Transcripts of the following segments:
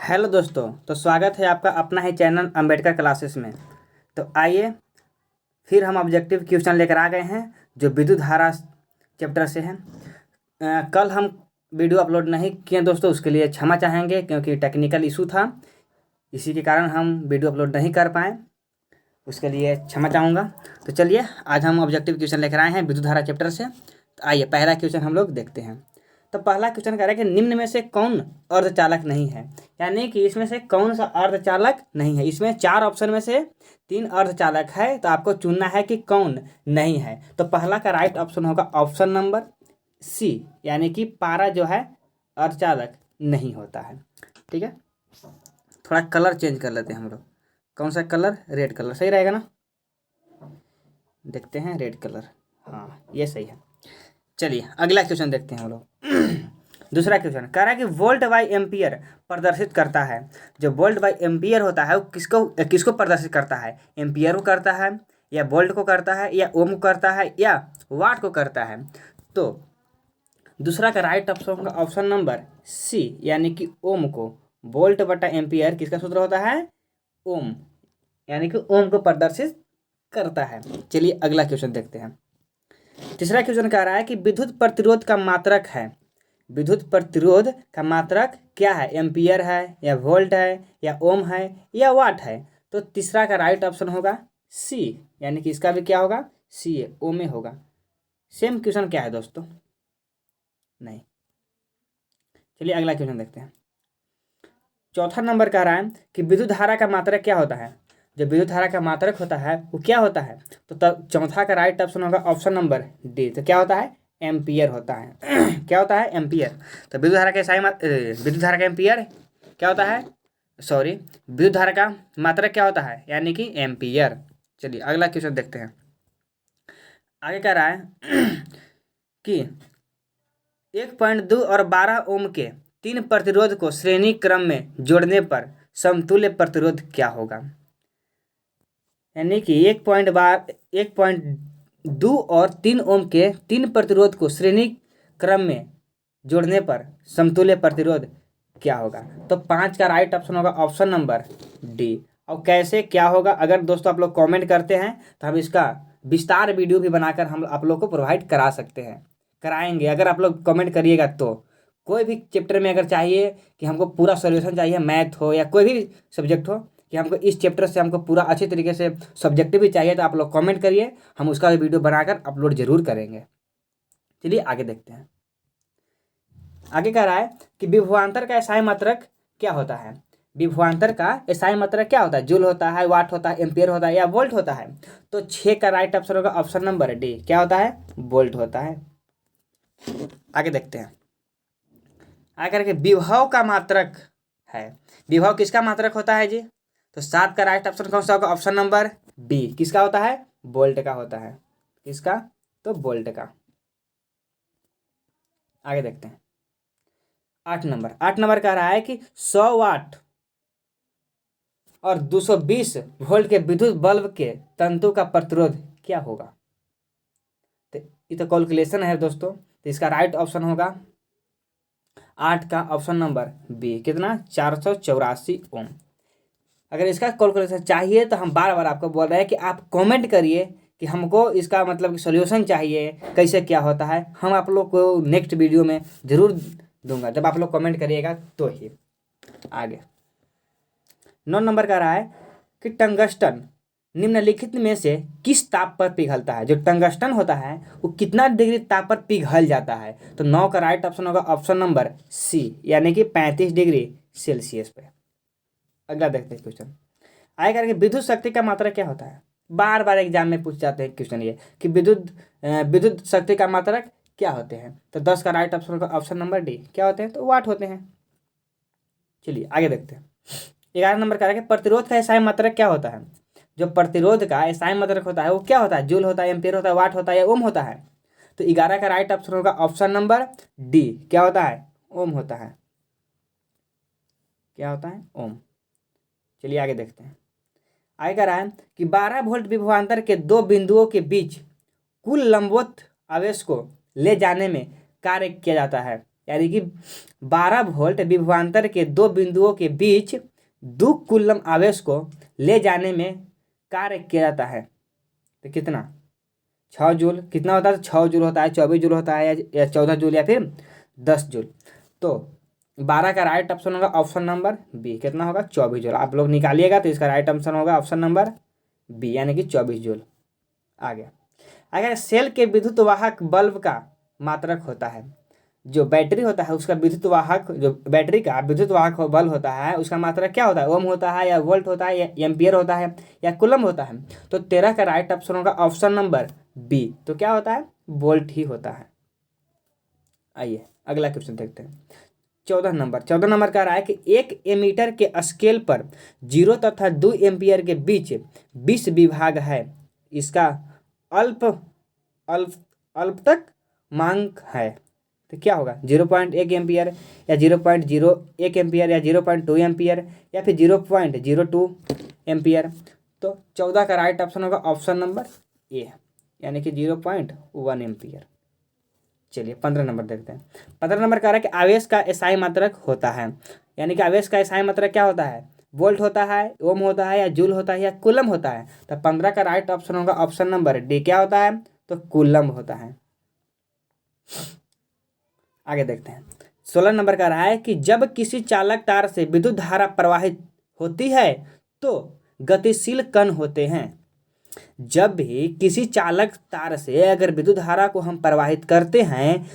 Hello दोस्तों, तो स्वागत है आपका अपना ही चैनल अंबेडकर क्लासेस में। तो आइए फिर हम ऑब्जेक्टिव क्वेश्चन लेकर आ गए हैं जो विद्युत धारा चैप्टर से हैं। कल हम वीडियो अपलोड नहीं किए दोस्तों, उसके लिए क्षमा चाहेंगे क्योंकि टेक्निकल इशू था, इसी के कारण हम वीडियो अपलोड नहीं कर पाए, उसके लिए क्षमा चाहूँगा। तो चलिए आज हम ऑब्जेक्टिव क्वेश्चन लेकर आए हैं विद्युत धारा चैप्टर से। तो आइए पहला क्वेश्चन हम लोग देखते हैं। तो पहला क्वेश्चन कह रहा है कि निम्न में से कौन अर्धचालक नहीं है, यानी कि इसमें से कौन सा अर्धचालक नहीं है। इसमें 4 ऑप्शन में से 3 अर्धचालक है, तो आपको चुनना है कि कौन नहीं है। तो पहला का राइट ऑप्शन होगा ऑप्शन नंबर सी, यानी कि पारा जो है अर्धचालक नहीं होता है। ठीक है, थोड़ा कलर चेंज कर लेते हैं हम लोग। कौन सा कलर? रेड कलर सही रहेगा ना? देखते हैं रेड कलर, हाँ ये सही है। चलिए अगला क्वेश्चन देखते हैं हम लोग। दूसरा क्वेश्चन कह रहा है कि वोल्ट बाई एम्पियर प्रदर्शित करता है। जो वोल्ट बाई एम्पियर होता है वो किसको किसको प्रदर्शित करता है? एम्पियर को करता है, या वोल्ट को करता है, या ओम को करता है, या वाट को करता है। तो दूसरा का राइट ऑप्शन होगा ऑप्शन नंबर सी, यानी कि ओम को। वोल्ट बटा एम्पियर किसका सूत्र होता है? ओम, यानी कि ओम को प्रदर्शित करता है। चलिए अगला क्वेश्चन देखते हैं। तीसरा क्वेश्चन कह रहा है कि विद्युत प्रतिरोध का मात्रक है। विद्युत प्रतिरोध का मात्रक क्या है? एम्पियर है, या वोल्ट है, या ओम है, या वाट है। तो तीसरा का राइट ऑप्शन होगा सी, यानी कि इसका भी क्या होगा? सी है, ओमे होगा। सेम क्वेश्चन क्या है दोस्तों? नहीं। चलिए अगला क्वेश्चन देखते हैं। चौथा नंबर कह रहा है कि विद्युत धारा का मात्रक क्या होता है। जो विद्युत धारा का मात्रक होता है वो क्या होता है? तो तब चौथा का राइट ऑप्शन होगा ऑप्शन नंबर डी। तो क्या होता है? एम्पियर होता है। क्या होता है? एम्पियर। तो विद्युत धारा का विद्युत धारा का एम्पियर क्या होता है? सॉरी, विद्युत धारा का मात्रक क्या होता है? यानी कि एम्पियर। चलिए अगला क्वेश्चन देखते हैं। आगे कह रहा है कि 1.2 और 12 ओम के 3 प्रतिरोध को श्रेणी क्रम में जोड़ने पर समतुल्य प्रतिरोध क्या होगा। यानी कि 1.2 और 3 ओम के 3 प्रतिरोध को श्रेणी क्रम में जोड़ने पर समतुल्य प्रतिरोध क्या होगा। तो 5 का राइट ऑप्शन होगा ऑप्शन नंबर डी। और कैसे क्या होगा, अगर दोस्तों आप लोग कमेंट करते हैं तो हम इसका विस्तार वीडियो भी बनाकर हम आप लोग को प्रोवाइड करा सकते हैं, कराएंगे। अगर आप लोग कमेंट करिएगा तो कोई भी चैप्टर में अगर चाहिए कि हमको पूरा सॉल्यूशन चाहिए, मैथ हो या कोई भी सब्जेक्ट हो, कि हमको इस चैप्टर से हमको पूरा अच्छी तरीके से सब्जेक्ट भी चाहिए, तो आप लोग कमेंट करिए, हम उसका भी वीडियो बनाकर अपलोड जरूर करेंगे। चलिए आगे देखते हैं। आगे कह रहा है कि विभवांतर का एसआई मात्रक क्या होता है। विभवांतर का एसआई मात्रक क्या होता है? जूल होता है, वाट होता है, एम्पियर होता है, या वोल्ट होता है। तो 6 का राइट ऑप्शन होगा ऑप्शन नंबर डी। क्या होता है? वोल्ट होता है। आगे देखते हैं। आगे करके विभव का मात्रक है। विभव किसका मात्रक होता है जी? तो 7 का राइट ऑप्शन कौन सा होगा? Option number B. किसका होता है? वोल्ट का होता है। किसका? तो वोल्ट का। आगे देखते हैं। 8 नंबर कह रहा है कि 100 वाट और 220 वोल्ट के विद्युत बल्ब के तंतु का प्रतिरोध क्या होगा। तो ये तो कैलकुलेशन है दोस्तों, तो इसका राइट ऑप्शन होगा 8 का ऑप्शन नंबर बी। कितना? 484 ओम। अगर इसका कैलकुलेशन चाहिए तो हम बार बार आपको बोल रहे हैं कि आप कमेंट करिए कि हमको इसका मतलब कि सॉल्यूशन चाहिए, कैसे क्या होता है। हम आप लोग को नेक्स्ट वीडियो में ज़रूर दूंगा, जब आप लोग कमेंट करिएगा तो ही। आगे 9 नंबर का रहा है कि टंगस्टन निम्नलिखित में से किस ताप पर पिघलता है। जो टंगस्टन होता है वो कितना डिग्री ताप पर पिघल जाता है। तो 9 का राइट ऑप्शन होगा ऑप्शन नंबर सी, यानी कि 35 डिग्री सेल्सियस पे। अगला देखते हैं क्वेश्चन। आगे करके विद्युत शक्ति का मात्रा क्या होता है। बार बार एग्जाम में पूछ जाते हैं क्वेश्चन ये कि विद्युत शक्ति का मात्रक क्या होते हैं। तो 10 का राइट ऑप्शन होगा ऑप्शन नंबर डी। क्या होते हैं? तो वाट होते हैं। चलिए आगे देखते हैं। 11 नंबर का प्रतिरोध का एसआई मात्रक क्या होता है। जो प्रतिरोध का एसआई मात्रक होता है वो क्या होता है? जूल होता है, एम्पियर होता है, वाट होता है, या ओम होता है। तो 11 का राइट ऑप्शन होगा ऑप्शन नंबर डी। क्या होता है? ओम होता है। क्या होता है? ओम। चलिए आगे देखते हैं। आगे कह रहा है कि 12 वोल्ट विभवांतर के 2 बिंदुओं के बीच कुल लंबवत आवेश को ले जाने में कार्य किया जाता है। यानी कि 12 वोल्ट विभवांतर के दो बिंदुओं के बीच 2 कूलम आवेश को ले जाने में कार्य किया जाता है। तो कितना, 6 जूल। कितना होता है, 6 जूल होता है, 24 जूल होता है, या 14 जूल, या फिर 10 जूल। तो 12 का राइट ऑप्शन होगा ऑप्शन नंबर बी। कितना होगा, 24 जूल। आप लोग निकालिएगा तो इसका राइट ऑप्शन होगा ऑप्शन नंबर बी, यानी कि 24 जूल। आगे अगर सेल के विद्युत वाहक बल्ब का मात्रक होता है, जो बैटरी होता है उसका विद्युत वाहक, जो बैटरी का विद्युत वाहक बल्ब होता है उसका मात्रक क्या होता है, ओम होता है, या वोल्ट होता है, या एम्पियर होता है, या कूलम होता है। तो 13 का राइट ऑप्शन होगा ऑप्शन नंबर बी। तो क्या होता है, वोल्ट ही होता है। आइए अगला क्वेश्चन देखते हैं। 14 नंबर कह रहा है कि एक एमीटर के स्केल पर 0 तथा 2 एम्पियर के बीच 20 विभाग है। इसका अल्प अल्प अल्प तक मांग है। तो क्या होगा, 0.1 एम्पियर, या 0.01 एम्पियर, या 0.2 एम्पियर, या फिर 0.02 एम्पियर। तो 14 का राइट ऑप्शन होगा ऑप्शन नंबर ए, यानी कि 0.1 एम्पियर। चलिए 15 नंबर देखते हैं। 15 नंबर कह रहा है कि आवेश का एसआई मात्रक होता है, यानी कि आवेश का एसआई मात्रक क्या होता है, वोल्ट होता है, ओम होता है, या जूल होता है, या कूलम होता है। तो 15 का राइट ऑप्शन होगा ऑप्शन नंबर डी। क्या होता है, तो कूलम होता है। आगे देखते हैं। 16 नंबर का रहा है कि जब किसी चालक तार से विद्युत धारा प्रवाहित होती है तो गतिशील कण होते हैं। जब भी किसी चालक तार से अगर विद्युत धारा को हम प्रवाहित करते हैं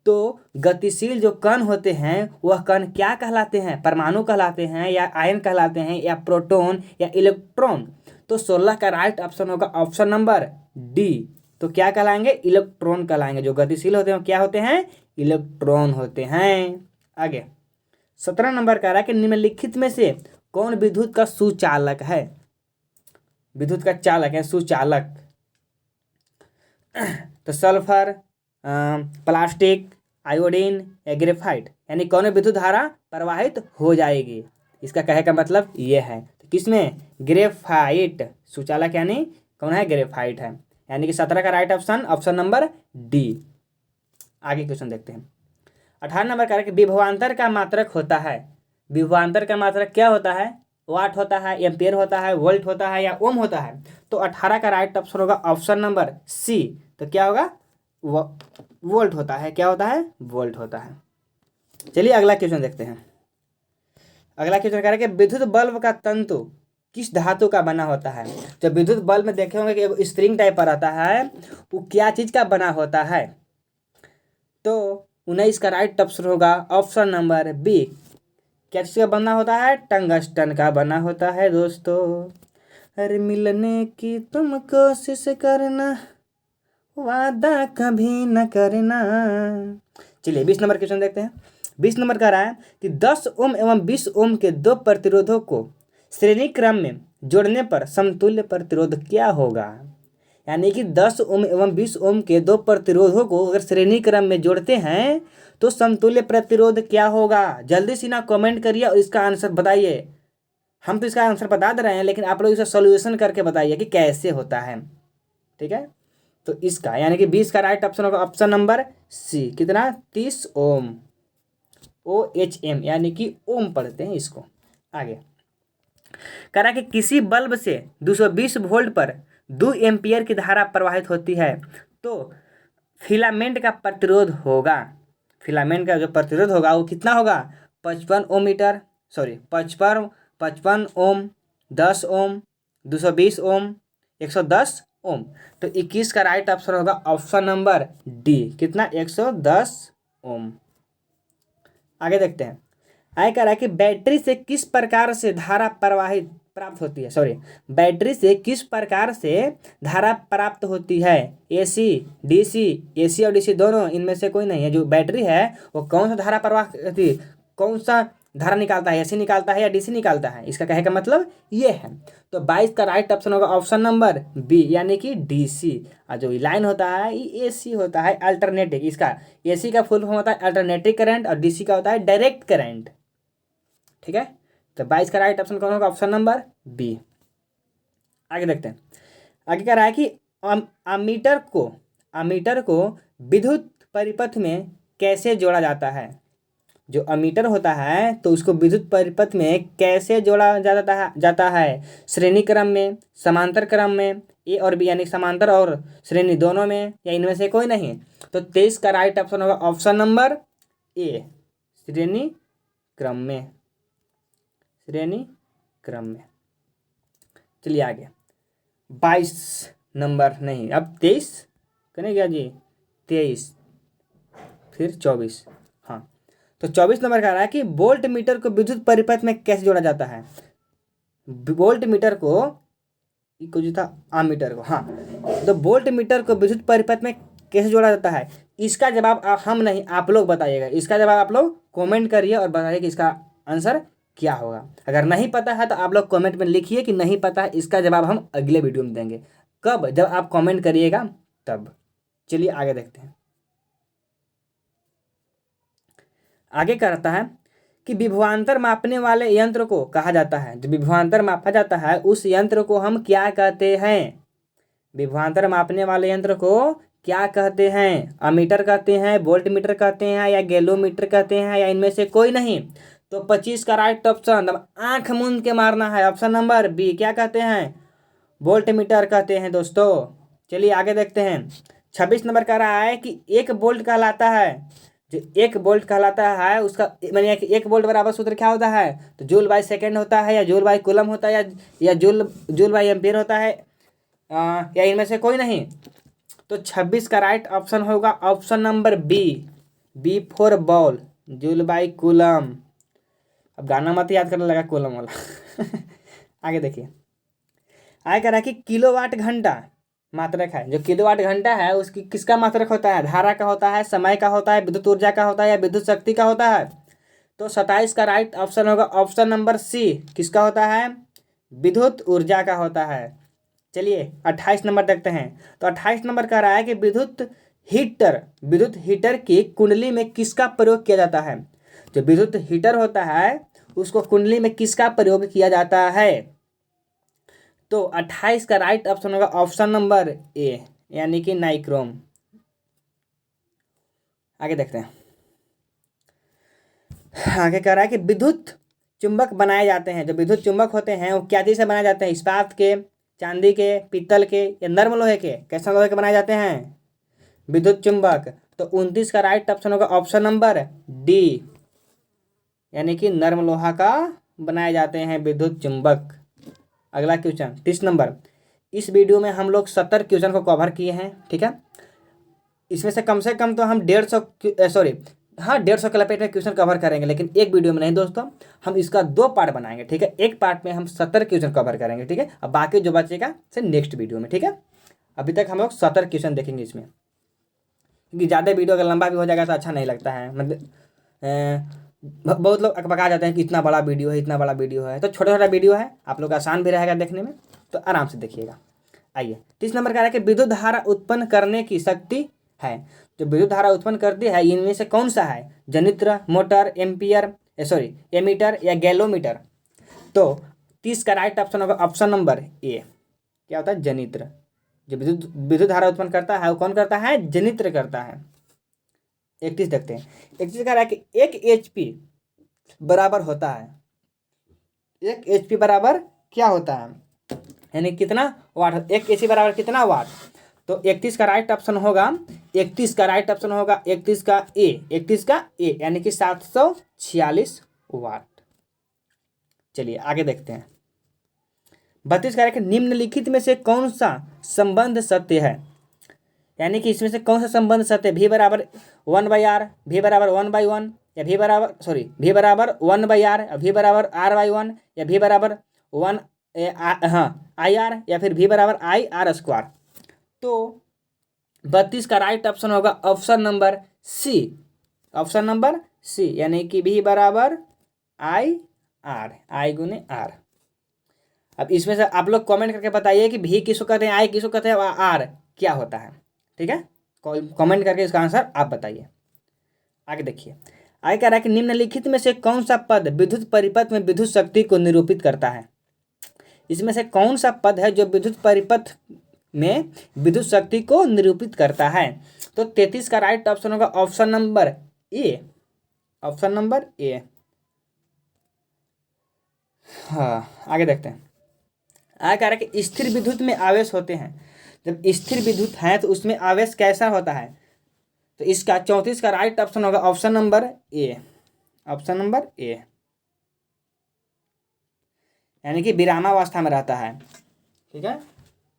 तो गतिशील जो कण होते हैं वह कण क्या कहलाते हैं, परमाणु कहलाते हैं, या आयन कहलाते हैं, या प्रोटॉन, या इलेक्ट्रॉन। तो 16 का राइट ऑप्शन होगा ऑप्शन नंबर डी। तो क्या कहलाएंगे, इलेक्ट्रॉन कहलाएंगे। जो गतिशील होते हैं क्या होते हैं, इलेक्ट्रॉन होते हैं। आगे 17 नंबर कह रहा है कि निम्नलिखित में से कौन विद्युत का सुचालक है, विद्युत का चालक है, सुचालक। तो सल्फर, प्लास्टिक, आयोडीन, या ग्रेफाइट, यानी कौन विद्युत धारा प्रवाहित हो जाएगी। इसका कहे का मतलब ये है। तो किसमें, ग्रेफाइट। सुचालक यानी कौन है, ग्रेफाइट है। यानी कि 17 का right option option number D. आगे क्वेश्चन देखते हैं। 18 नंबर कह रहा है कि विभवांतर का मात्रक होता है। विभवांतर का मात्रक क्या होता है, वाट होता है, एम्पियर होता है, वोल्ट होता है, या ओम होता है। तो 18 का राइट ऑप्शन होगा ऑप्शन नंबर सी। तो क्या होगा, वोल्ट होता है। क्या होता है, वोल्ट होता है। चलिए अगला क्वेश्चन देखते हैं। अगला क्वेश्चन कह रहा है कि विद्युत बल्ब का तंतु किस धातु का बना होता है। जब विद्युत बल्ब में देखे होंगे कि स्प्रिंग टाइप पर आता है, वो क्या चीज का बना होता है। तो 19 का राइट ऑप्शन होगा ऑप्शन नंबर बी। क्या चीज का बना होता है, टंगस्टन का बना होता है दोस्तों। अरे मिलने की तुम कोशिश करना, वादा कभी न करना। चलिए 20 नंबर क्वेश्चन देखते हैं। 20 नंबर कह रहा है कि 10 ओम एवं 20 ओम के दो प्रतिरोधों को श्रेणी क्रम में जोड़ने पर समतुल्य प्रतिरोध क्या होगा। यानी कि 10 ओम एवं 20 ओम के दो प्रतिरोधों को अगर श्रेणी क्रम में जोड़ते हैं तो समतुल्य प्रतिरोध क्या होगा। जल्दी से ना कमेंट करिए और इसका आंसर बताइए। हम तो इसका आंसर बता दे रहे हैं, लेकिन आप लोग इसे सॉल्यूशन करके बताइए कि कैसे होता है। ठीक है, तो इसका यानी कि 20 का राइट ऑप्शन होगा ऑप्शन नंबर सी। कितना, 30 ओम, OHM, यानी कि ओम पढ़ते हैं इसको। आगे कह रहा है कि किसी बल्ब से 220 वोल्ट पर 2 एम्पियर की धारा प्रवाहित होती है तो फिलामेंट का प्रतिरोध होगा, फिलामेंट का जो प्रतिरोध होगा वो कितना होगा, 55 ओम मीटर, सॉरी 55 ओम, 10 ओम, 220 ओम, 110 ओम। तो 21 का राइट ऑप्शन होगा ऑप्शन नंबर डी। कितना, 110 ओम। आगे देखते हैं। आगे कह रहा है कि बैटरी से किस प्रकार से धारा प्रवाहित प्राप्त होती है, सॉरी बैटरी से किस प्रकार से धारा प्राप्त होती है। एसी, डीसी, एसी और डीसी दोनों, इनमें से कोई नहीं है। जो बैटरी है वो कौन सा धारा प्रवाह करती, कौन सा धारा निकालता है, एसी निकालता है या डीसी निकालता है। इसका कहे का मतलब ये है। तो 22 का राइट ऑप्शन होगा ऑप्शन नंबर बी, यानी कि डीसी। और जो लाइन होता है ये एसी होता है, अल्टरनेटिव। इसका एसी का फुल फॉर्म होता है अल्टरनेटिव करंट, और डीसी का होता है डायरेक्ट करंट। ठीक है, तो 22 का राइट ऑप्शन कौन होगा, ऑप्शन नंबर बी। आगे देखते हैं। आगे कह रहा है कि अमीटर को विद्युत परिपथ में कैसे जोड़ा जाता है। जो अमीटर होता है तो उसको विद्युत परिपथ में कैसे जोड़ा जाता है। श्रेणी क्रम में, समांतर क्रम में, ए और बी यानी समांतर और श्रेणी दोनों में, या इनमें से कोई नहीं। तो 23 का राइट ऑप्शन होगा ऑप्शन नंबर ए, श्रेणी क्रम में, श्रेणी क्रम में। चलिए आगे 22 नंबर नहीं, अब 23 करें क्या जी, 23 फिर 24। हाँ, तो 24 नंबर कह रहा है कि वोल्ट मीटर को विद्युत परिपथ में कैसे जोड़ा जाता है। वोल्ट मीटर को जो था आमीटर को, हाँ, तो वोल्ट मीटर को विद्युत परिपथ में कैसे जोड़ा जाता है। इसका जवाब हम नहीं, आप लोग बताइएगा। इसका जवाब आप लोग कमेंट करिए और बताइए कि इसका आंसर क्या होगा। अगर नहीं पता है तो आप लोग कमेंट में लिखिए कि नहीं पता है, इसका जवाब हम अगले वीडियो में देंगे। कब? जब आप कमेंट करिएगा तब। चलिए आगे देखते हैं। आगे कहता है कि विभवांतर मापने वाले यंत्र को कहा जाता है। जो विभवांतर मापा जाता है उस यंत्र को हम क्या कहते हैं। विभवांतर मापने वाले यंत्र को क्या कहते हैं। अमीटर कहते हैं, वोल्ट मीटर कहते हैं, या गैलोमीटर कहते हैं, या इनमें से कोई नहीं। तो 25 का राइट ऑप्शन, आंख मूंद के मारना है, ऑप्शन नंबर बी। क्या कहते हैं? वोल्ट मीटर कहते हैं दोस्तों। चलिए आगे देखते हैं। 26 नंबर कह रहा है कि एक वोल्ट कहलाता है। जो एक वोल्ट कहलाता है उसका मानिए कि एक वोल्ट बराबर सूत्र क्या होता है। तो जूल बाई सेकेंड होता है, या जूल बाई कूलम होता है, या जूल बाई एम्पीयर होता है, या इनमें से कोई नहीं। तो 26 का राइट ऑप्शन होगा option number B, B for ball, joule by coulomb. अब गाना मत याद करने लगा कूलम वाला। आगे देखिए, आगे कह रहा है कि किलोवाट घंटा मात्रक है। जो किलोवाट घंटा है उसकी किसका मात्रक होता है। धारा का होता है, समय का होता है, विद्युत ऊर्जा का होता है, या विद्युत शक्ति का होता है। तो 27 का राइट ऑप्शन होगा ऑप्शन नंबर सी, किसका होता है, विद्युत ऊर्जा का होता है। चलिए 28 नंबर देखते हैं। तो 28 नंबर कह रहा है कि विद्युत हीटर की कुंडली में किसका प्रयोग किया जाता है। जो विद्युत हीटर होता है उसको कुंडली में किसका प्रयोग किया जाता है। तो 28 का राइट ऑप्शन होगा ऑप्शन नंबर ए, यानी कि नाइक्रोम। आगे देखते हैं। आगे कह रहा है कि विद्युत चुंबक बनाए जाते हैं। जो विद्युत चुंबक होते हैं वो क्या चीज से बनाए जाते हैं। इस्पात के, चांदी के, पीतल के, या नर्म लोहे के। कैसे लोहे के बनाए जाते हैं विद्युत चुंबक। तो 29 का राइट ऑप्शन होगा ऑप्शन नंबर डी, यानी कि नर्म लोहा का बनाए जाते हैं विद्युत चुंबक। अगला क्वेश्चन 30 नंबर। इस वीडियो में हम लोग 70 क्वेश्चन को कवर किए हैं, ठीक है। इसमें से कम तो हम 150 के लपेट में क्वेश्चन कवर करेंगे, लेकिन एक वीडियो में नहीं दोस्तों। हम इसका 2 पार्ट बनाएंगे, ठीक है। एक पार्ट में हम 70 क्वेश्चन कवर करेंगे, ठीक है। अब बाकी जो बचेगा से नेक्स्ट वीडियो में, ठीक है। अभी तक हम लोग 70 क्वेश्चन देखेंगे इसमें, क्योंकि ज़्यादा वीडियो अगर लंबा भी हो जाएगा तो अच्छा नहीं लगता है। मतलब बहुत लोग अकबका जाते हैं कि इतना बड़ा वीडियो है, इतना बड़ा वीडियो है। तो छोटा छोटा वीडियो है, आप लोग आसान भी रहेगा देखने में, तो आराम से देखिएगा। आइए 30 नंबर का है कि विद्युत धारा उत्पन्न करने की शक्ति है। जो विद्युत धारा उत्पन्न करती है इनमें से कौन सा है। जनित्र, मोटर, एमीटर, या गैलोमीटर। तो 30 का राइट ऑप्शन होगा ऑप्शन नंबर ए, क्या होता है, जनित्र। जो विद्युत धारा उत्पन्न करता है वो कौन करता है, जनित्र करता है। 31 देखते हैं। 31 कह रहा है कि 1 HP बराबर होता है। 1 HP बराबर क्या होता है, यानी कितना वाट। 1 HP बराबर कितना वाट। तो 31 का राइट ऑप्शन होगा 31 का ए, यानी कि 746 वाट। चलिए आगे देखते हैं। 32 कह रहा है कि निम्नलिखित में से कौन सा संबंध सत्य है। यानी कि इसमें से कौन सा संबंध सत्य है। V बराबर 1/R, V बराबर 1/1, या V बराबर 1/R, V बराबर R/1, या V बराबर 1 IR, या फिर V बराबर IR²। तो 32 का राइट ऑप्शन होगा ऑप्शन नंबर सी, यानी कि V बराबर IR, I गुने R। अब इसमें से आप लोग कमेंट करके बताइए कि V किसको कहते हैं, I किसको कहते हैं, R क्या होता है, ठीक है। कमेंट करके इसका आंसर आप बताइए। आगे देखिए, आगे कह रहा है कि निम्नलिखित में से कौन सा पद विद्युत परिपथ में विद्युत शक्ति को निरूपित करता है। इसमें से कौन सा पद है जो विद्युत परिपथ में विद्युत शक्ति को निरूपित करता है। तो 33 का राइट ऑप्शन होगा option number A, option number A. हाँ, आगे देखते हैं। आगे कह रहा है कि स्थिर विद्युत में आवेश होते हैं। जब स्थिर विद्युत है तो उसमें आवेश कैसा होता है? तो इसका 34 का राइट ऑप्शन होगा option number A, option number A, यानी कि विरामावस्था में रहता है। ठीक है,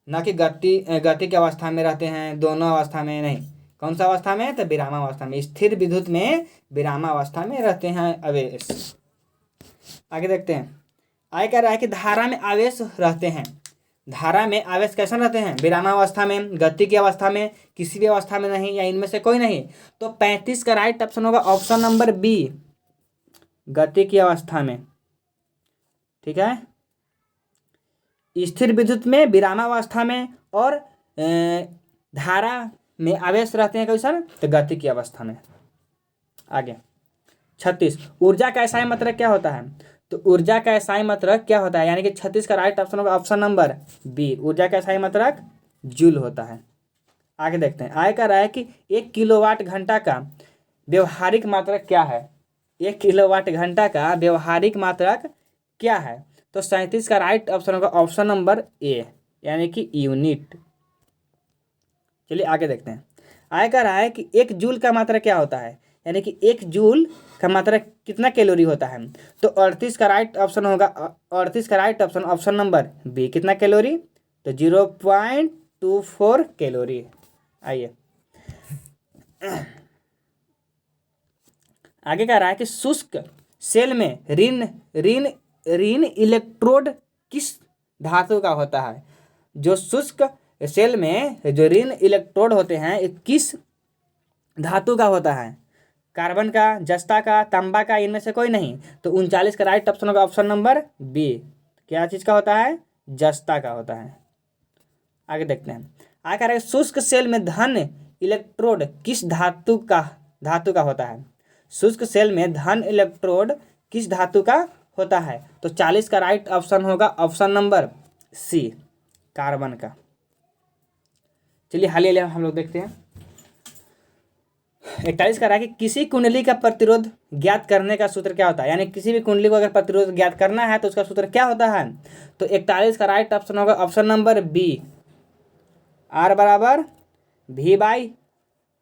ना कि गति की अवस्था में रहते हैं, दोनों अवस्था में नहीं। कौन सा अवस्था में? तो विरामावस्था में। स्थिर विद्युत में विरामावस्था में रहते हैं आवेश। आगे देखते हैं। आगे कह रहा है कि धारा में आवेश रहते हैं। धारा में आवेश कैसे रहते हैं? विरामावस्था में, गति की अवस्था में, किसी भी अवस्था में नहीं, या इनमें से कोई नहीं। तो 35 का राइट ऑप्शन होगा ऑप्शन नंबर बी, गति की अवस्था में। ठीक है, स्थिर विद्युत में, विरामावस्था में, और धारा में आवेश रहते हैं कैसा? तो गति की अवस्था में। आगे 36, ऊर्जा का एसआई मात्रक क्या होता है? तो ऊर्जा का एसआई मात्रक क्या होता है? यानी कि 36 का राइट ऑप्शन होगा ऑप्शन नंबर बी, ऊर्जा का एसआई मात्रक जूल होता है। आगे देखते हैं। आगे कह रहा है कि 1 किलोवाट घंटा का व्यवहारिक मात्रक क्या है? 1 किलोवाट घंटा का व्यवहारिक मात्रक क्या है? तो 37 का राइट ऑप्शन होगा ऑप्शन नंबर ए, यानी कि यूनिट। चलिए आगे देखते हैं। आगे कह रहा है कि 1 जूल का मात्रक क्या होता है? यानी कि 1 जूल का मात्रक कितना कैलोरी होता है? तो 38 का राइट ऑप्शन होगा 38 का right option option number B, कितना कैलोरी? तो 0.24 कैलोरी। आइए आगे कह रहा है कि शुष्क सेल में ऋण ऋण ऋण इलेक्ट्रोड किस धातु का होता है? जो शुष्क सेल में जो ऋण इलेक्ट्रोड होते हैं किस धातु का होता है? कार्बन का, जस्ता का, तांबा का, इनमें से कोई नहीं। तो 39 का राइट ऑप्शन होगा ऑप्शन नंबर बी, क्या चीज का होता है? जस्ता का होता है। आगे देखते हैं। आगे कह रहा है शुष्क सेल में धन इलेक्ट्रोड किस धातु का होता है? शुष्क सेल में धन इलेक्ट्रोड किस धातु का होता है? तो 40 का राइट ऑप्शन होगा ऑप्शन नंबर सी, कार्बन का। चलिए हालिया हम लोग देखते हैं। 41 का रहा है कि किसी कुंडली का प्रतिरोध ज्ञात करने का सूत्र क्या होता है? यानी किसी भी कुंडली को अगर प्रतिरोध ज्ञात करना है तो उसका सूत्र क्या होता है? तो 41 का राइट ऑप्शन होगा ऑप्शन नंबर बी, आर बराबर वी बाई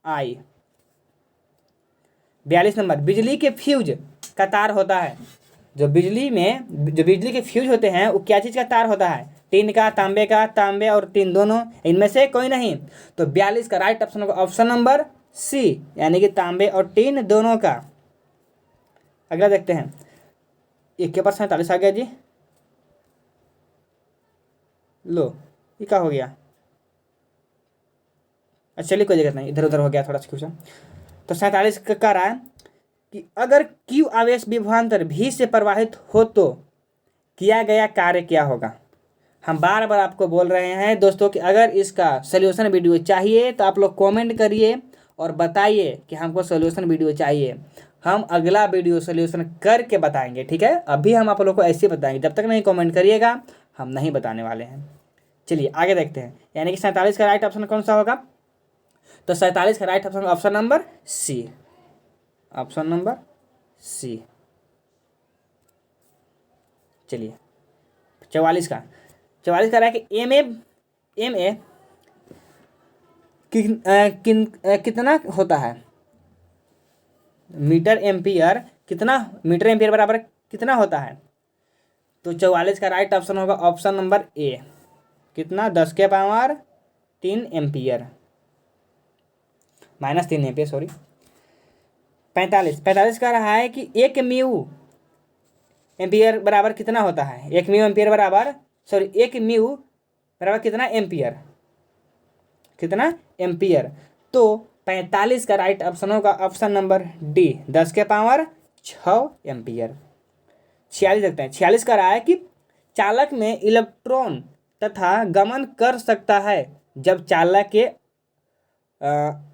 आई। 42 नंबर, बिजली के फ्यूज का तार होता है। जो बिजली के फ्यूज होते हैं वो क्या चीज़ का तार होता है? टीन का, तांबे का, तांबे और टीन दोनों, इनमें से कोई नहीं। तो 42 का राइट ऑप्शन होगा ऑप्शन नंबर सी, यानी कि तांबे और टीन दोनों का। अगला देखते हैं। 1% आ गया जी, लो ये क्या हो गया? अच्छा चलिए कोई दिक्कत नहीं, इधर उधर हो गया थोड़ा सा क्वेश्चन। तो 47 का कह रहा है कि अगर क्यू आवेश विभवांतर भी से प्रवाहित हो तो किया गया कार्य क्या होगा? हम बार बार आपको बोल रहे हैं दोस्तों कि अगर इसका सोल्यूशन वीडियो चाहिए तो आप लोग कमेंट करिए और बताइए कि हमको सोल्यूशन वीडियो चाहिए। हम अगला वीडियो सोल्यूशन करके बताएंगे, ठीक है? अभी हम आप लोग को ऐसे बताएंगे, जब तक नहीं कमेंट करिएगा हम नहीं बताने वाले हैं। चलिए आगे देखते हैं। यानी कि 47 का राइट ऑप्शन कौन सा होगा? तो 47 का right option option number C, option number C. चलिए 44 का रहा है कि एम ए कितना होता है? मीटर एम्पियर बराबर कितना होता है? तो 44 का राइट ऑप्शन होगा ऑप्शन नंबर ए, कितना? 10⁻³ एम्पियर, -3 एम्पियर, सॉरी। 45 का रहा है कि 1 म्यू एम्पियर बराबर कितना होता है? 1 म्यू एम्पियर बराबर, सॉरी 1 म्यू बराबर कितना एम्पियर? तो 45 का राइट ऑप्शन होगा ऑप्शन नंबर डी, 10⁻6 एम्पियर। 46 देखते हैं। 46 का रहा है कि चालक में इलेक्ट्रॉन तथा गमन कर सकता है जब चालक के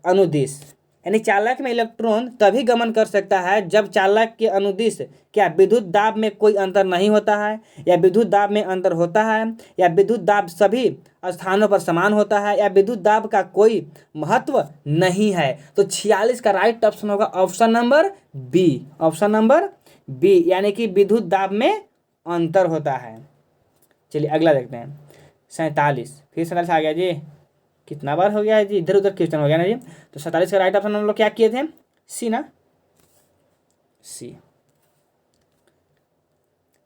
अनुदिश यानी चालक में इलेक्ट्रॉन तभी गमन कर सकता है जब चालक के अनुदिश क्या विद्युत दाब में कोई अंतर नहीं होता है, या विद्युत दाब में अंतर होता है, या विद्युत दाब सभी स्थानों पर समान होता है, या विद्युत दाब का कोई महत्व नहीं है। तो 46 का राइट ऑप्शन होगा option number B, option number B, यानी कि विद्युत दाब में अंतर होता है। चलिए अगला देखते हैं 47, फिर 47 आ गया जी, कितना बार हो गया है जी, इधर उधर क्वेश्चन हो गया ना जी। तो 47 का राइट ऑप्शन हम लोग क्या किए थे, सी ना, सी।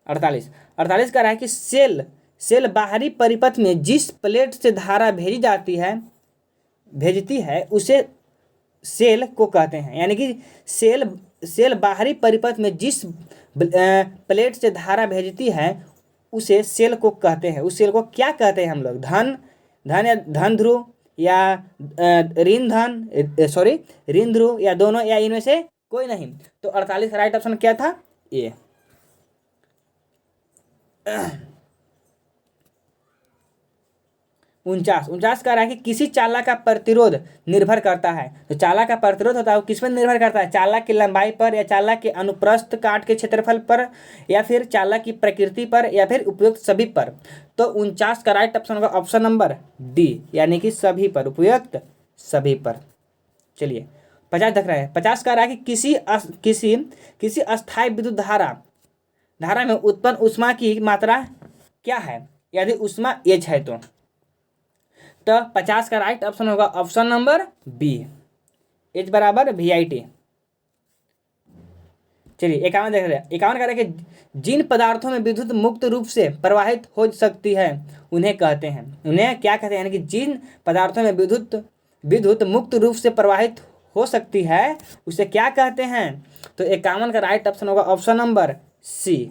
48 का रहा है कि सेल बाहरी परिपथ में जिस प्लेट से धारा भेजती है उसे सेल को कहते हैं। यानी कि सेल बाहरी परिपथ में जिस प्लेट से धारा भेजती है उसे सेल को कहते हैं। उस सेल को क्या कहते हैं हम लोग, या धन ध्रुव, या ऋण ध्रुव, या दोनों, या इनमें से कोई नहीं। तो 48 का राइट ऑप्शन क्या था, ए। 49 का रहा है कि किसी चालक का प्रतिरोध निर्भर करता है। तो चालक का प्रतिरोध होता है वो किस पर निर्भर करता है, चालक की लंबाई पर, या चालक के अनुप्रस्थ काट के क्षेत्रफल पर, या फिर चालक की प्रकृति पर, या फिर उपयुक्त सभी पर। तो 49 का राइट ऑप्शन होगा ऑप्शन नंबर डी, यानी कि सभी पर, उपयुक्त सभी पर। चलिए 50 देख रहे हैं। 50 का रहा है कि किसी अस्थायी विद्युत धारा में उत्पन्न ऊष्मा की मात्रा क्या है, यदि ऊष्मा एच है तो 50 का राइट ऑप्शन होगा ऑप्शन नंबर बी, एच बराबर VIT। चलिए 51 देख रहे हैं। 51 का रहा है कि जिन पदार्थों में विद्युत मुक्त रूप से प्रवाहित हो सकती है उन्हें कहते हैं, उन्हें क्या कहते हैं, यानी कि जिन पदार्थों में विद्युत मुक्त रूप से प्रवाहित हो सकती है उसे क्या कहते हैं। तो 51 का राइट ऑप्शन होगा ऑप्शन नंबर सी,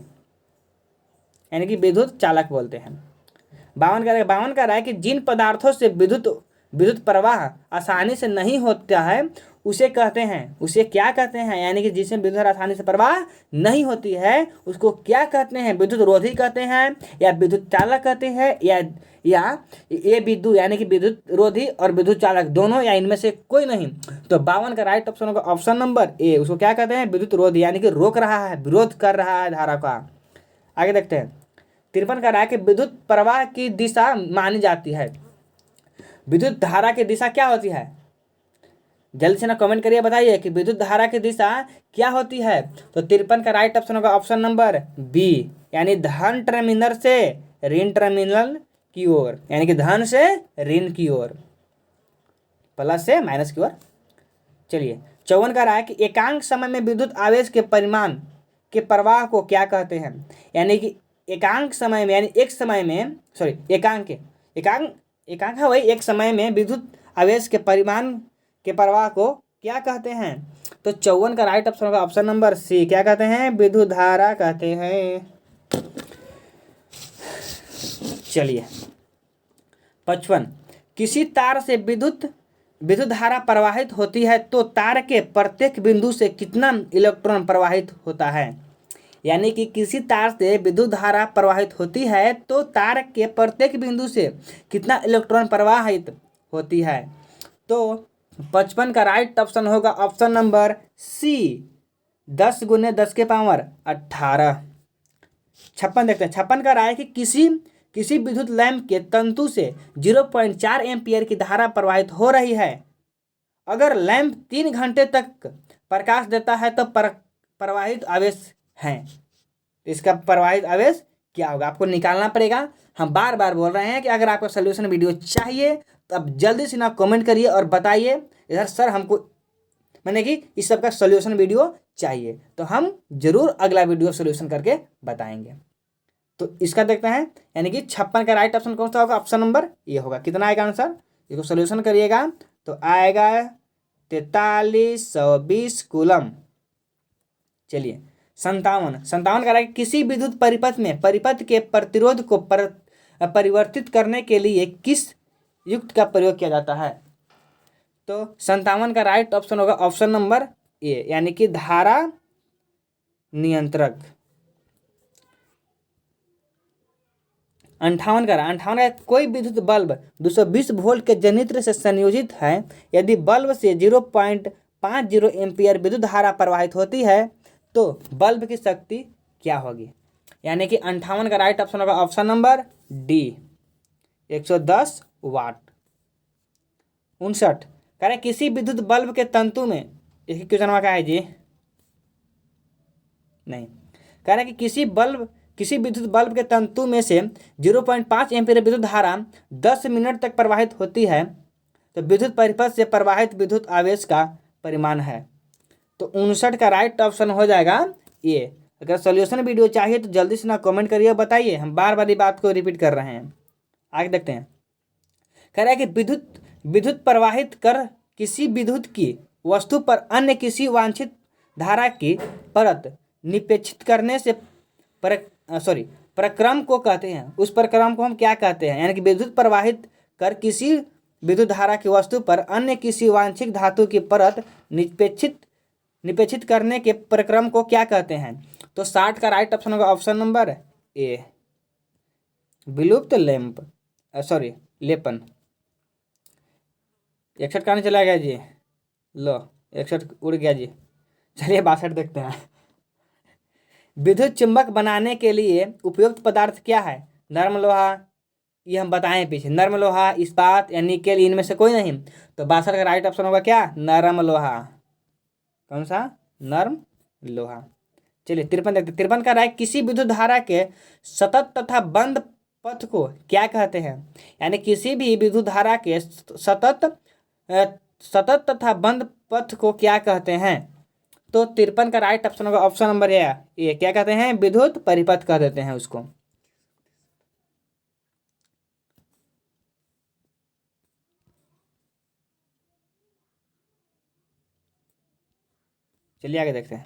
यानी कि विद्युत चालक बोलते हैं। 52 का रहा है कि जिन पदार्थों से विद्युत प्रवाह आसानी से नहीं होता है उसे क्या कहते हैं, यानी कि जिसमें विद्युत आसानी से प्रवाह नहीं होती है उसको क्या कहते हैं, विद्युत रोधी कहते हैं, या विद्युत चालक कहते हैं, या ये विद्युत, यानी कि विद्युत रोधी और विद्युत चालक दोनों, या इनमें से कोई नहीं। तो 52 का राइट ऑप्शन होगा ऑप्शन नंबर ए, उसको क्या कहते हैं, विद्युत रोधी, यानी कि रोक रहा है, विरोध कर रहा है धारा का। आगे देखते हैं 53 का रहा है कि विद्युत प्रवाह की दिशा मानी जाती है। विद्युत धारा की दिशा क्या होती है, जल्दी से ना कमेंट करिए, बताइए कि विद्युत धारा की दिशा क्या होती है। तो 53 का राइट ऑप्शन होगा ऑप्शन नंबर बी, यानी धन टर्मिनल से ऋण टर्मिनल की ओर, यानी कि धन से ऋण की ओर, प्लस से माइनस की ओर। चलिए 54 का रहा है कि एकांक समय में विद्युत आवेश के परिमाण के प्रवाह को क्या कहते हैं, यानी कि एकांक समय में, यानी एक समय में, एकांक है वही, एक समय में विद्युत आवेश के परिमाण के प्रवाह को क्या कहते हैं। तो 54 का राइट ऑप्शन होगा ऑप्शन नंबर सी, क्या कहते हैं, विद्युत धारा कहते हैं। चलिए 55, किसी तार से विद्युत धारा प्रवाहित होती है तो तार के प्रत्येक बिंदु से कितना इलेक्ट्रॉन प्रवाहित होता है, यानी कि किसी तार से विद्युत धारा प्रवाहित होती है तो तार के प्रत्येक बिंदु से कितना इलेक्ट्रॉन प्रवाहित होती है। तो 55 का राइट ऑप्शन होगा ऑप्शन नंबर सी, 10 × 10⁻18। 56 देखते हैं। 56 का राय है कि किसी विद्युत लैंप के तंतु से 0.4 एम्पियर की धारा प्रवाहित हो रही है। अगर लैंप 3 घंटे तक प्रकाश देता है तो प्रवाहित आवेश है, इसका प्रवाहित आवेश क्या होगा, आपको निकालना पड़ेगा। हम बार बार बोल रहे हैं कि अगर आपको सोल्यूशन वीडियो चाहिए तो आप जल्दी से ना कमेंट करिए और बताइए इधर सर हमको, मैंने कि इस सब का सोल्यूशन वीडियो चाहिए, तो हम जरूर अगला वीडियो सोल्यूशन करके बताएंगे। तो इसका देखते हैं, यानी कि 56 का राइट ऑप्शन कौन सा होगा, ऑप्शन नंबर ये होगा। कितना आएगा आंसर, इसको सोल्यूशन करिएगा तो आएगा 4320 कूलम। चलिए 57 का राइट, किसी विद्युत परिपथ के प्रतिरोध को परिवर्तित करने के लिए किस युक्त का प्रयोग किया जाता है। तो 57 का राइट ऑप्शन होगा ऑप्शन नंबर ए, यानी कि धारा नियंत्रक। 58 का कोई विद्युत बल्ब 220 वोल्ट के जनित्र से संयोजित है। यदि बल्ब से एम्पियर विद्युत धारा प्रवाहित होती है तो बल्ब की शक्ति क्या होगी? यानी कि 58 का राइट ऑप्शन होगा ऑप्शन नंबर डी, 110 वाट। 59 कह रहे किसी विद्युत बल्ब के तंतु में, एक क्वेश्चन का है जी, नहीं, कह रहे कि किसी विद्युत बल्ब के तंतु में से 0.5 एम्पीयर विद्युत धारा 10 मिनट तक प्रवाहित होती है तो विद्युत परिपथ से प्रवाहित विद्युत आवेश का परिमाण है। तो 59 का राइट ऑप्शन हो जाएगा ए। अगर सॉल्यूशन वीडियो चाहिए तो जल्दी से ना कमेंट करिए, बताइए, हम बार बार ये बात को रिपीट कर रहे हैं। आगे देखते हैं। कह रहा है कि विद्युत प्रवाहित कर किसी विद्युत की वस्तु पर अन्य किसी वांछित धारा की परत निपेक्षित करने से प्रक्रम को कहते हैं। उस प्रक्रम को हम क्या कहते हैं? यानी कि विद्युत प्रवाहित कर किसी विद्युत धारा की वस्तु पर अन्य किसी वांछित धातु की परत निपेक्षित करने के प्रक्रम को क्या कहते हैं? तो 60 का राइट ऑप्शन होगा ऑप्शन नंबर ए, विलुप्त लेपन। 61 कहाँ चला गया जी? लो 61 उड़ गया जी। चलिए 62 देखते हैं। विद्युत चुंबक बनाने के लिए उपयुक्त पदार्थ क्या है? नर्म लोहा, ये हम बताएं पीछे, नर्म लोहा, इस्पात या निकेल, इनमें से कोई नहीं। तो 62 का राइट ऑप्शन होगा क्या? नरम लोहा। कौन सा? नर्म लोहा। चलिए 53 देखते। 53 का राइट, किसी विद्युत धारा के सतत तथा बंद पथ को क्या कहते हैं? यानी किसी भी विद्युत धारा के सतत तथा बंद पथ को क्या कहते हैं? तो 53 का राइट ऑप्शन होगा ऑप्शन नंबर ए, ये क्या कहते हैं? विद्युत परिपथ कह देते हैं उसको। चलिए आगे देखते हैं।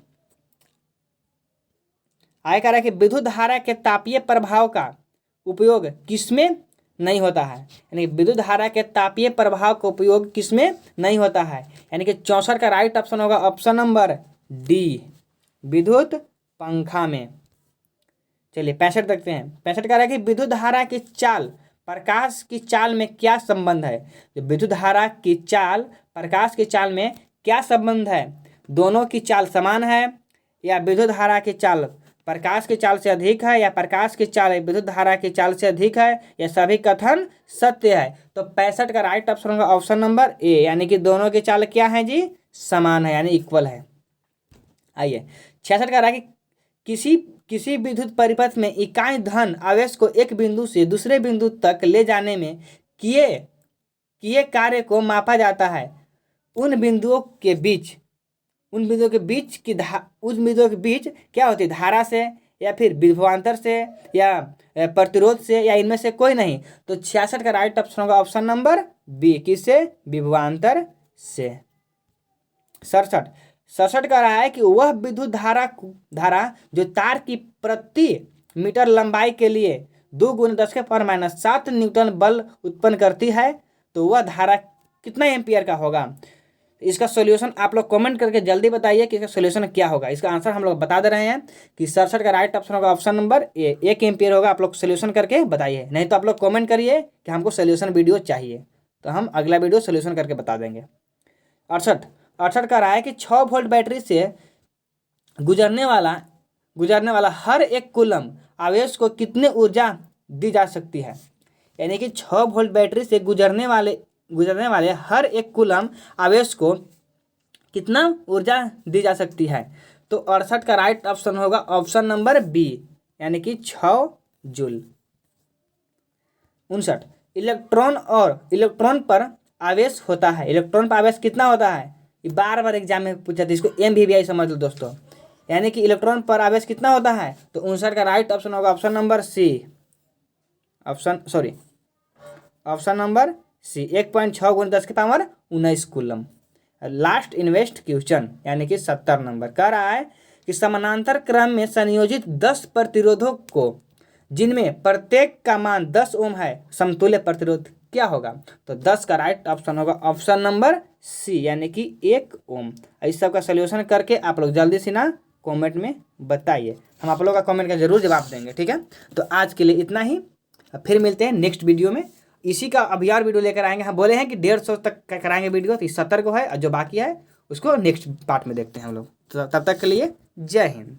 आगे कह रहा है कि विद्युत धारा के तापीय प्रभाव का उपयोग किसमें नहीं होता है? यानी विद्युत धारा के तापीय प्रभाव का उपयोग किसमें नहीं होता है? यानी कि 64 का राइट ऑप्शन होगा ऑप्शन नंबर डी, विद्युत पंखा में। चलिए 65 देखते हैं। 65 कह रहा है कि विद्युत धारा की चाल प्रकाश की चाल में क्या संबंध है? तो विद्युत धारा की चाल प्रकाश की चाल में क्या संबंध है? दोनों की चाल समान है, या विद्युत धारा की चाल प्रकाश की चाल से अधिक है, या प्रकाश की चाल विद्युत धारा की चाल से अधिक है, या सभी कथन सत्य है? तो 65 का राइट ऑप्शन होगा ऑप्शन नंबर ए, यानी कि दोनों की चाल क्या है जी? समान है, यानी इक्वल है। आइए 66 का रहा कि किसी विद्युत परिपथ में इकाई धन आवेश को एक बिंदु से दूसरे बिंदु तक ले जाने में किए कार्य को मापा जाता है। उन बिंदुओं के बीच क्या होती है? धारा से, या फिर विभवांतर से, या प्रतिरोध से, या इनमें से कोई नहीं। तो 66 का राइट ऑप्शन होगा ऑप्शन नंबर बी, किससे? विभवांतर से। 67 कह रहा है कि वह विद्युत धारा जो तार की प्रति मीटर लंबाई के लिए 2 × 10⁻⁷ न्यूटन बल उत्पन्न करती है तो वह धारा कितना एम्पियर का होगा? इसका सॉल्यूशन आप लोग कमेंट करके जल्दी बताइए कि इसका सॉल्यूशन क्या होगा। इसका आंसर हम लोग बता दे रहे हैं कि 67 का राइट ऑप्शन होगा ऑप्शन नंबर ए, 1 एम्पियर होगा। आप लोग सॉल्यूशन करके बताइए, नहीं तो आप लोग कमेंट करिए कि हमको सॉल्यूशन वीडियो चाहिए, तो हम अगला वीडियो सॉल्यूशन करके बता देंगे। 68 का रहा है कि 6 वोल्ट बैटरी से गुजरने वाला हर एक कूलम आवेश को कितने ऊर्जा दी जा सकती है? यानी कि 6 वोल्ट बैटरी से गुजरने वाले हर एक कूलम आवेश को कितना ऊर्जा दी जा सकती है? तो 68 का राइट ऑप्शन होगा ऑप्शन नंबर बी, यानी कि 6 जूल। 59 इलेक्ट्रॉन पर आवेश होता है। इलेक्ट्रॉन पर आवेश कितना होता है? ये बार बार एग्जाम में पूछा था, इसको MVVI समझ लो दोस्तों। यानी कि इलेक्ट्रॉन पर आवेश कितना होता है? तो 59 का राइट ऑप्शन होगा option number C, option number C, 1.6 × 10⁻⁹ coulomb. Last invest question, यानी कि 70 नंबर कह रहा है कि समानांतर क्रम में संयोजित 10 प्रतिरोधों को जिनमें प्रत्येक का मान 10 ओम है, समतुल्य प्रतिरोध क्या होगा? तो 10 का राइट ऑप्शन होगा ऑप्शन नंबर सी, यानी कि 1 ओम। इस सब का सॉल्यूशन करके आप लोग जल्दी से ना कमेंट में बताइए, हम आप लोग का कमेंट का जरूर जवाब देंगे, ठीक है। तो आज के लिए इतना ही, फिर मिलते हैं नेक्स्ट वीडियो में। इसी का अभी और वीडियो लेकर आएंगे। हम बोले हैं कि 150 तक का कराएंगे वीडियो, तो 70 को है, और जो बाकी है उसको नेक्स्ट पार्ट में देखते हैं हम लोग। तो तब तक के लिए जय हिंद।